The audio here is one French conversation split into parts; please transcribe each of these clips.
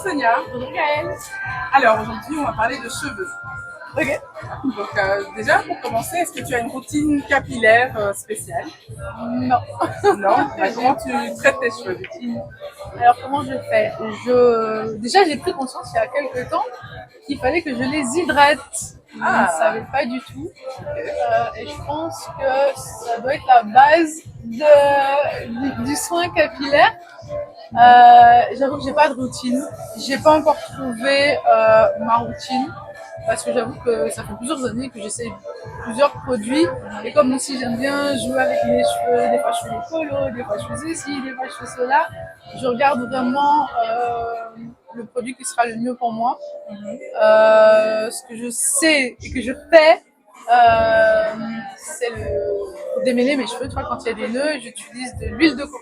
Sonia. Bonjour Gaëlle. Alors aujourd'hui, on va parler de cheveux. Ok. Donc déjà, pour commencer, est-ce que tu as une routine capillaire spéciale? Non. Non. Comment tu traites tes cheveux? Alors comment je fais? Déjà j'ai pris conscience il y a quelques temps qu'il fallait que je les hydrate. Je ne savais pas du tout. Et je pense que ça doit être la base du soin capillaire. J'avoue que j'ai pas de routine. J'ai pas encore trouvé ma routine. Parce que j'avoue que ça fait plusieurs années que j'essaie plusieurs produits. Et comme aussi j'aime bien jouer avec mes cheveux, des fois je fais les colos, des fois je fais ceci, des fois je fais cela, je regarde vraiment le produit qui sera le mieux pour moi. Ce que je sais et que je fais, c'est pour démêler mes cheveux. Tu vois, quand il y a des nœuds, j'utilise de l'huile de coco.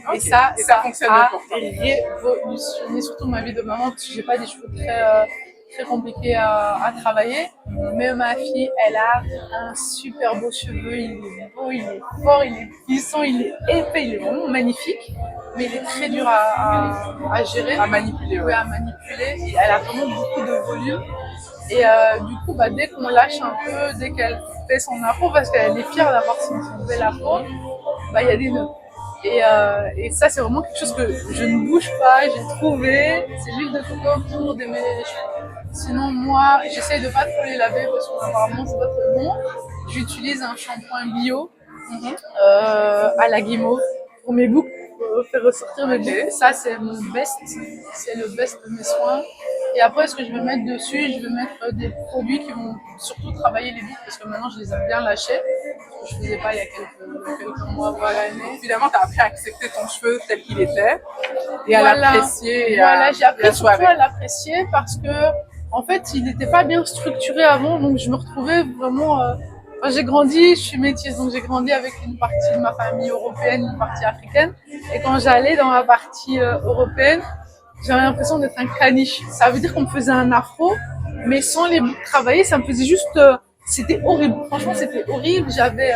Okay. Et ça fonctionne a pour toi. révolutionné surtout ma vie de maman, parce que j'ai pas des cheveux très compliqué à travailler, mais ma fille, elle a un super beau cheveu, il est beau, il est fort, il est puissant, il est épais, il est vraiment magnifique, mais il est très dur à gérer, à manipuler. Oui, à manipuler, et elle a vraiment beaucoup de volume, et du coup, dès qu'on lâche un peu, dès qu'elle fait son afro, parce qu'elle est fière d'avoir son bel afro, il y a des nœuds. Et ça, c'est vraiment quelque chose que je ne bouge pas, j'ai trouvé, c'est l'huile de coco pour démêler les cheveux. Sinon, moi, j'essaye de pas trop les laver parce qu'apparemment, c'est pas très bon. J'utilise un shampoing bio à la guimauve pour mes boucles, pour faire ressortir mes boucles. Ça, c'est mon best, c'est le best de mes soins. Et après, ce que je vais mettre dessus, je vais mettre des produits qui vont surtout travailler les boucles parce que maintenant, je les ai bien lâchés. Je ne faisais pas il y a quelques mois, voilà. Évidemment, tu as appris à accepter ton cheveu tel qu'il était et à l'apprécier. Voilà, j'ai appris surtout à l'apprécier parce que, en fait, il n'était pas bien structuré avant, donc je me retrouvais vraiment. J'ai grandi, je suis métisse, donc j'ai grandi avec une partie de ma famille européenne, une partie africaine. Et quand j'allais dans ma partie européenne, j'avais l'impression d'être un caniche. Ça veut dire qu'on me faisait un afro, mais sans les travailler, ça me faisait juste. C'était horrible. Franchement, c'était horrible. J'avais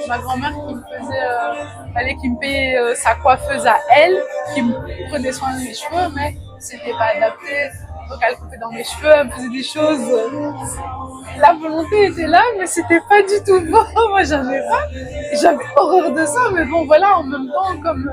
ma grand-mère qui me faisait, qui me payait sa coiffeuse à elle, qui me prenait soin de mes cheveux, mais c'était pas adapté. Donc elle coupait dans mes cheveux, elle me faisait des choses. La volonté était là, mais c'était pas du tout bon. Moi, j'avais horreur de ça, mais bon, voilà, en même temps, comme.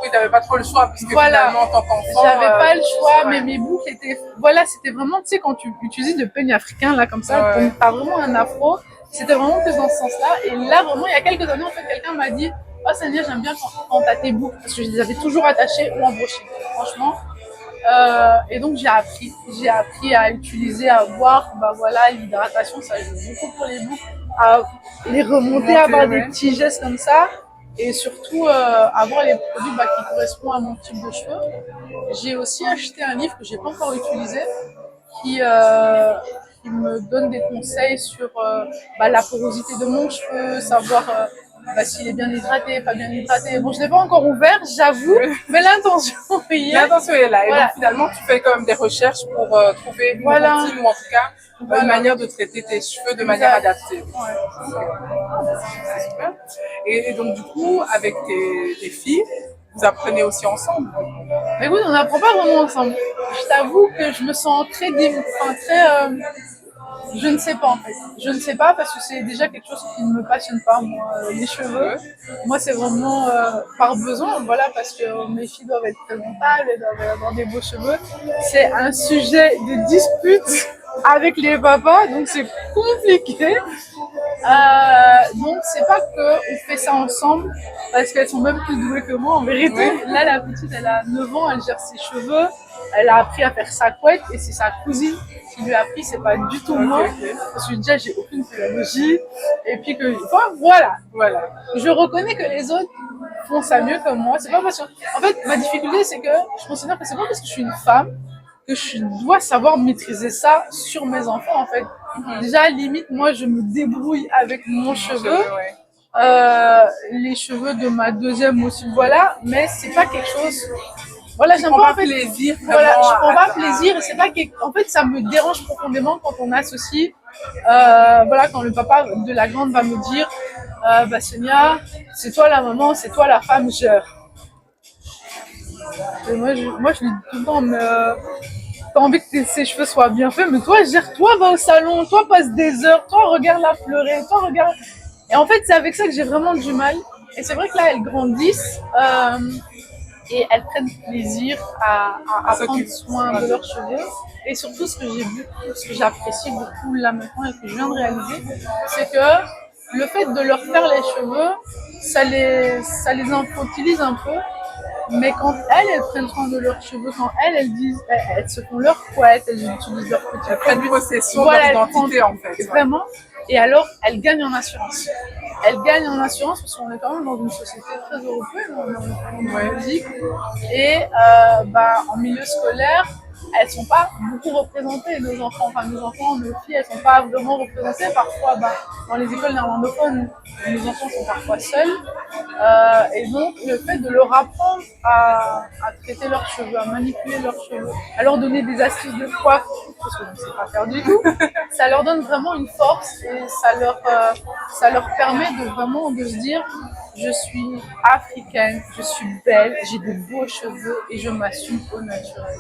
Oui, t'avais pas trop le choix, puisque voilà. Finalement, en tant qu'enfant... J'avais pas le choix, mais mes boucles étaient... Voilà, c'était vraiment, tu sais, quand tu utilises le peigne africain, là, comme ça, t'as vraiment un afro, c'était vraiment plus dans ce sens-là. Et là, vraiment, il y a quelques années, en fait, quelqu'un m'a dit « Oh, Sania, j'aime bien quand t'as tes boucles, parce que je les avais toujours attachées ou embrochées, franchement. » Et donc, j'ai appris à utiliser, à boire, l'hydratation, ça joue beaucoup pour les boucles, à les remonter, à avoir des petits gestes comme ça. Et surtout avoir les produits qui correspondent à mon type de cheveux. J'ai aussi acheté un livre que j'ai pas encore utilisé qui me donne des conseils sur la porosité de mon cheveu, savoir s'il est bien hydraté, pas bien hydraté. Bon, je l'ai pas encore ouvert, j'avoue, mais l'intention y est. L'intention est là. Et donc finalement, tu fais quand même des recherches pour trouver une routine ou en tout cas une manière de traiter tes cheveux de manière adaptée. C'est super. Et donc du coup, avec tes filles, vous apprenez aussi ensemble? Mais oui, on n'apprend pas vraiment ensemble. Je t'avoue que je me sens très je ne sais pas en fait. Je ne sais pas parce que c'est déjà quelque chose qui ne me passionne pas, moi, les cheveux. Moi, c'est vraiment par besoin, voilà, parce que mes filles doivent être présentables, elles doivent avoir des beaux cheveux. C'est un sujet de dispute avec les papas, donc c'est compliqué. Donc c'est pas qu'on fait ça ensemble, parce qu'elles sont même plus douées que moi en vérité. Là, la petite, elle a 9 ans, elle gère ses cheveux, elle a appris à faire sa couette et c'est sa cousine qui lui a appris, c'est pas du tout moi, parce que déjà j'ai aucune pédagogie et puis que voilà. Je reconnais que les autres font ça mieux que moi. C'est pas parce que, en fait, ma difficulté c'est que je considère que c'est pas parce que je suis une femme que je dois savoir maîtriser ça sur mes enfants en fait. Déjà limite moi je me débrouille avec mon cheveu. Les cheveux de ma deuxième aussi, voilà, mais c'est pas quelque chose. Voilà, j'aime pas plaisir. Voilà, je prends pas plaisir et c'est pas en fait ça me dérange profondément quand on associe. Quand le papa de la grande va me dire, Sonia, c'est toi la maman, c'est toi la femme, gère. Et moi, je lui dis tout le temps, mais t'as envie que ses cheveux soient bien faits, mais toi, toi, va au salon, toi, passe des heures, toi, regarde-la pleurer, toi, regarde. Et en fait, c'est avec ça que j'ai vraiment du mal. Et c'est vrai que là, elles grandissent et elles prennent plaisir à prendre soin de leurs cheveux. Et surtout, ce que j'ai vu, ce que j'apprécie beaucoup là maintenant et que je viens de réaliser, c'est que le fait de leur faire les cheveux, ça les infantilise un peu. Mais quand elles prennent soin de leurs cheveux, quand elles disent, elles se font leur couette, elles utilisent leur petit elles prennent possession de leur identité en fait. Vraiment. Et alors, elles gagnent en assurance. Elles gagnent en assurance parce qu'on est quand même dans une société très européenne, en Belgique. Et en milieu scolaire, elles sont pas beaucoup représentées, nos enfants, nos filles, elles sont pas vraiment représentées. Parfois, dans les écoles néerlandophones, nos enfants sont parfois seuls. Et donc, le fait de leur apprendre à traiter leurs cheveux, à manipuler leurs cheveux, à leur donner des astuces de coiffe, parce que je ne sais pas faire du tout, ça leur donne vraiment une force et ça leur permet de se dire je suis africaine, je suis belle, j'ai de beaux cheveux et je m'assume au naturel.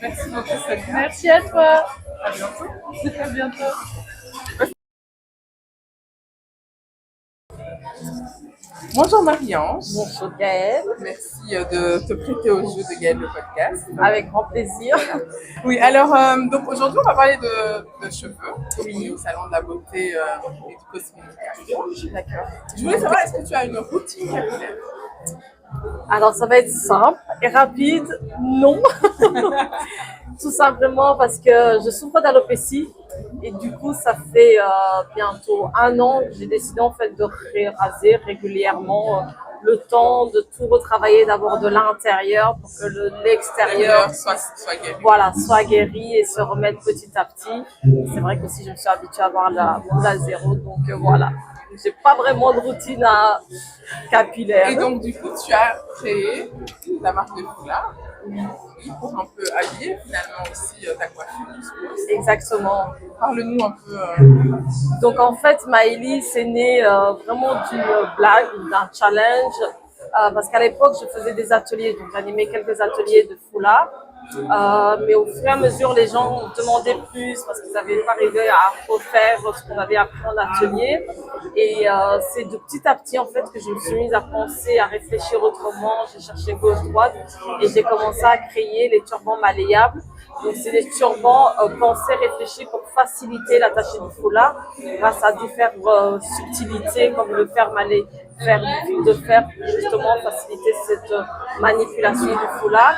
Merci beaucoup, Sonia. Merci à toi. À bientôt. À bientôt. Bonjour Marie-Ange. Bonjour Gaëlle. Merci de te prêter au jeu de Gaëlle le podcast. Avec grand plaisir. Oui, alors donc aujourd'hui on va parler de cheveux. Oui. Au salon de la beauté et du cosmétique. D'accord. Je voulais savoir, est-ce que tu as une routine capillaire? Alors ça va être simple et rapide. Non. Tout simplement parce que je souffre d'alopécie et du coup ça fait bientôt 1 an que j'ai décidé en fait de raser régulièrement le temps de tout retravailler d'abord de l'intérieur pour que l'extérieur soit guéri. Voilà, soit guéri et se remettre petit à petit. C'est vrai qu'aussi je me suis habituée à avoir la boule à zéro, donc voilà. J'ai pas vraiment de routine capillaire. Et donc du coup tu as créé la marque de foulard. Oui, pour un peu habiller finalement aussi ta coiffure. Exactement. Parle-nous un peu. Donc en fait, Maëlys c'est né vraiment d'une blague, d'un challenge, parce qu'à l'époque je faisais des ateliers, donc j'animais quelques ateliers de foulard. Mais au fur et à mesure, les gens demandaient plus parce qu'ils n'avaient pas arrivé à refaire ce qu'on avait appris en atelier. Et c'est de petit à petit en fait que je me suis mise à penser, à réfléchir autrement. J'ai cherché gauche-droite et j'ai commencé à créer les turbans malléables. Donc c'est des turbans pensés, réfléchis pour faciliter l'attaché du foulard grâce à différentes subtilités comme le fer malé, faire du fil de fer pour justement faciliter cette manipulation du foulard.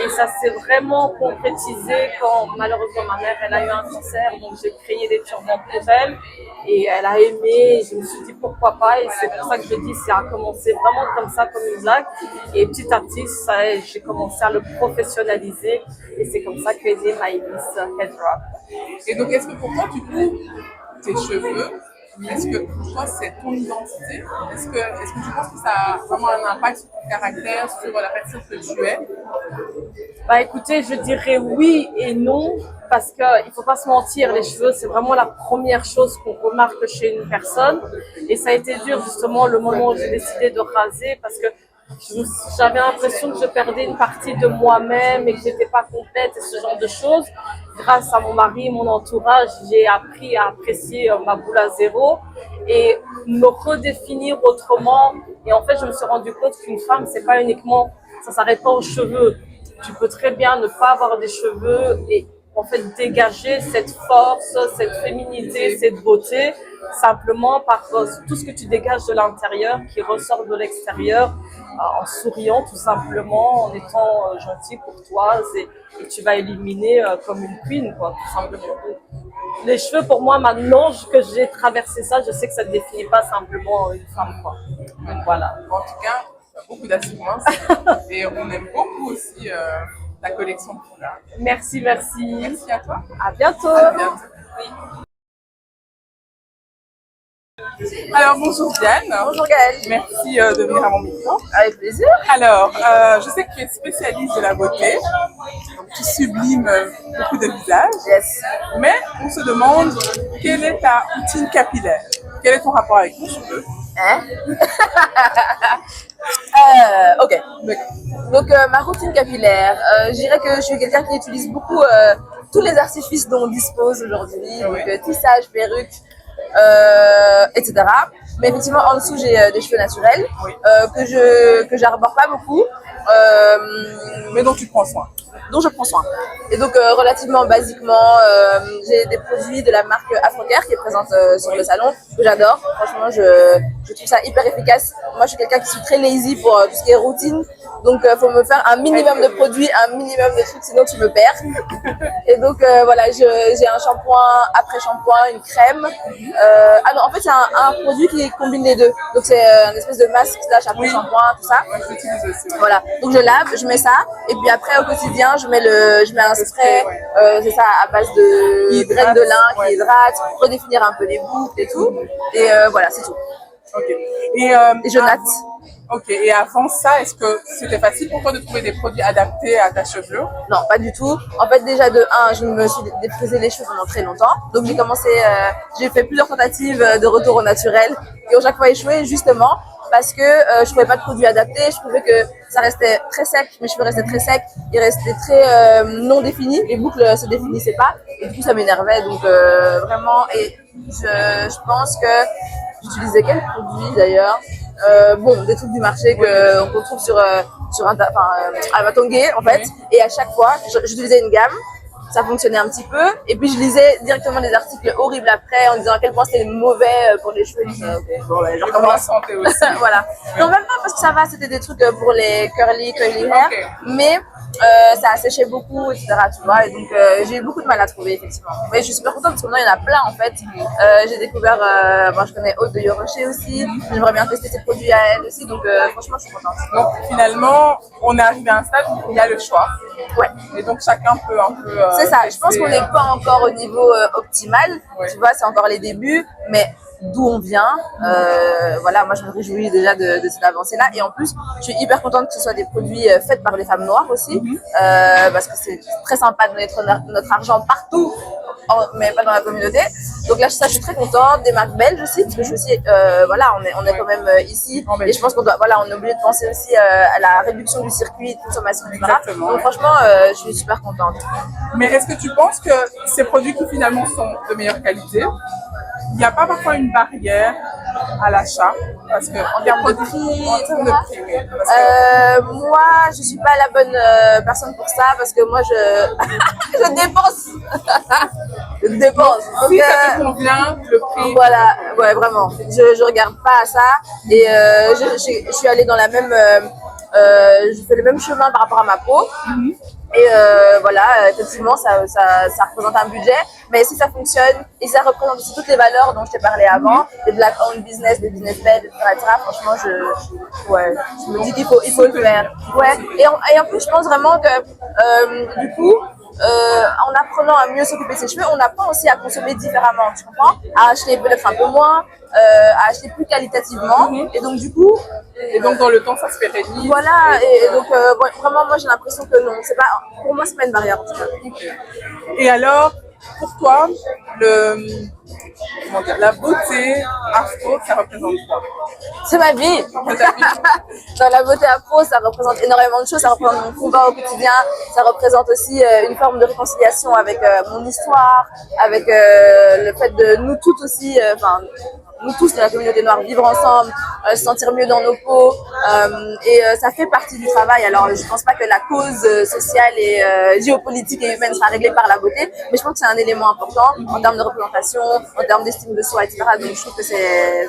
Et ça s'est vraiment concrétisé quand malheureusement ma mère elle a eu un cancer, donc j'ai créé des turbans pour elle et elle a aimé et je me suis dit pourquoi pas, et c'est pour ça que je dis ça a commencé vraiment comme ça, comme une blague, et petit à petit j'ai commencé à le professionnaliser et c'est comme ça qu'est né Maëlys Headwrap. Et donc est-ce que pour toi du coup tes cheveux, est-ce que pour toi c'est ton identité? Est-ce que tu penses que ça a vraiment un impact sur ton caractère, sur la personne que tu es? Bah écoutez, je dirais oui et non, parce qu'il ne faut pas se mentir, les cheveux c'est vraiment la première chose qu'on remarque chez une personne, et ça a été dur justement le moment où j'ai décidé de raser, parce que j'avais l'impression que je perdais une partie de moi-même et que j'étais pas complète et ce genre de choses. Grâce à mon mari et mon entourage, j'ai appris à apprécier ma boule à zéro et me redéfinir autrement. Et en fait, je me suis rendu compte qu'une femme, c'est pas uniquement, ça s'arrête pas aux cheveux. Tu peux très bien ne pas avoir des cheveux et en fait dégager cette force, cette féminité, cette beauté, simplement par tout ce que tu dégages de l'intérieur qui ressort de l'extérieur, en souriant tout simplement, en étant gentille, courtoise, et tu vas illuminer comme une queen, quoi, tout simplement. Les cheveux, pour moi, maintenant que j'ai traversé ça, je sais que ça ne définit pas simplement une femme, quoi. Donc voilà. En tout cas, beaucoup d'assurance et on aime beaucoup aussi ta collection de foulards. Merci, merci. Merci à toi. À bientôt. À bientôt. Oui. Alors bonjour Diane. Bonjour Gaëlle. Merci de venir à mon micro. Avec plaisir. Alors, je sais que tu es spécialiste de la beauté, donc tu sublimes beaucoup de visages. Yes. Mais on se demande quelle est ta routine capillaire? Quel est ton rapport avec tes cheveux? Ok. Donc ma routine capillaire, je dirais que je suis quelqu'un qui utilise beaucoup tous les artifices dont on dispose aujourd'hui, donc tissage, perruque, etc. Mais effectivement en dessous j'ai des cheveux naturels que j'arbore pas beaucoup, Mais dont tu prends soin. dont je prends soin. Et donc relativement basiquement, j'ai des produits de la marque Afrocare qui est présente sur le salon, que j'adore. Franchement, je trouve ça hyper efficace. Moi, je suis quelqu'un qui suis très lazy pour tout ce qui est routine. Donc, faut me faire un minimum de produits, un minimum de trucs, sinon tu me perds. Et donc, voilà, j'ai un shampoing, après shampoing, une crème. Ah non, en fait, c'est un produit qui combine les deux. Donc, c'est une espèce de masque slash après shampoing, tout ça. Ouais, je l'utilise aussi. Ouais. Voilà, donc je lave, je mets ça, et puis après au quotidien je mets un spray, c'est ça, à base de graines de lin qui hydrate, redéfinir un peu les boucles et tout, et voilà, c'est tout. Ok. Et je natte. Ok. Et avant ça, est-ce que c'était facile pour toi de trouver des produits adaptés à ta chevelure? Non, pas du tout. En fait, déjà de 1, je me suis défrisé les cheveux pendant très longtemps, donc j'ai fait plusieurs tentatives de retour au naturel, qui ont chaque fois échoué justement parce que je trouvais pas de produits adaptés, je trouvais que ça restait très sec, mes cheveux restaient très secs, ils restaient très non définis, les boucles se définissaient pas, et du coup ça m'énervait, donc vraiment, et je pense que j'utilisais quel produit d'ailleurs, bon, des trucs du marché qu'on trouve sur à Matongué en fait, et à chaque fois j'utilisais une gamme, ça fonctionnait un petit peu, et puis je lisais directement des articles horribles après en disant à quel point c'était mauvais pour les cheveux. Bon, ouais, je Et pour la recommence. santé aussi. Voilà. Non, même pas parce que ça va, c'était des trucs pour les curly hair, mais ça a séché beaucoup, etc. Tu vois, et donc j'ai eu beaucoup de mal à trouver, effectivement. Mais je suis super contente parce que maintenant il y en a plein en fait. J'ai découvert, moi je connais Aude de Yorocher aussi, j'aimerais bien tester ses produits à elle aussi, donc franchement je suis contente. Donc finalement, on est arrivé à un stade où il y a le choix. Ouais. Et donc chacun peut un peu. C'est ça, je pense tester, qu'on n'est pas encore au niveau optimal, tu vois, c'est encore les débuts, mais d'où on vient, voilà, moi je me réjouis déjà de cette avancée-là, et en plus, je suis hyper contente que ce soit des produits faits par des femmes noires aussi, parce que c'est très sympa de mettre notre argent partout, mais pas dans la communauté. Donc là, ça, je suis très contente. Des marques belges aussi, parce que je suis aussi, voilà, on est quand même ici, et je pense qu'on doit, voilà, on est obligé de penser aussi à la réduction du circuit de consommation, etc. Exactement, Donc ouais. franchement, je suis super contente. Mais est-ce que tu penses que ces produits qui finalement sont de meilleure qualité, il n'y a pas parfois une barrière à l'achat? Parce que en termes de prix, oui. Parce que Moi, je suis pas la bonne personne pour ça parce que moi, je dépense. Je dépense. Donc, si ça te convient, le prix. voilà, ouais, vraiment. Je regarde pas à ça et je suis allée dans la même, je fais le même chemin par rapport à ma peau. Et voilà, effectivement, ça représente un budget, mais si ça fonctionne et ça représente aussi toutes les valeurs dont je t'ai parlé avant, des black owned business, des business bed, etc. Franchement, je me dis qu'il faut le faire. Ouais. Et en plus, je pense vraiment que du coup, en apprenant à mieux s'occuper de ses cheveux, on apprend aussi à consommer différemment, tu comprends? À acheter peut-être un peu moins, à acheter plus qualitativement, et donc du coup. Et donc dans le temps, ça se pérennise. Voilà, et donc bon, vraiment, moi j'ai l'impression que non, c'est pas, pour moi c'est pas une barrière en tout cas. Et alors, pour toi, comment dire, la beauté afro, ça représente quoi? C'est ma vie. Dans la beauté afro, ça représente énormément de choses, ça représente mon combat au quotidien, ça représente aussi une forme de réconciliation avec mon histoire, avec le fait de nous toutes aussi, nous tous de la communauté noire, vivre ensemble, se sentir mieux dans nos peaux, et ça fait partie du travail. Alors je pense pas que la cause sociale et géopolitique et humaine sera réglée par la beauté, mais je pense que c'est un élément important en termes de représentation, en termes d'estime de soi, etc. Donc je trouve que c'est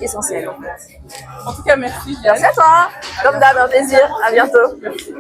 essentiel en fait. En tout cas, merci. Merci à toi, comme d'hab, un plaisir, à bientôt. Merci.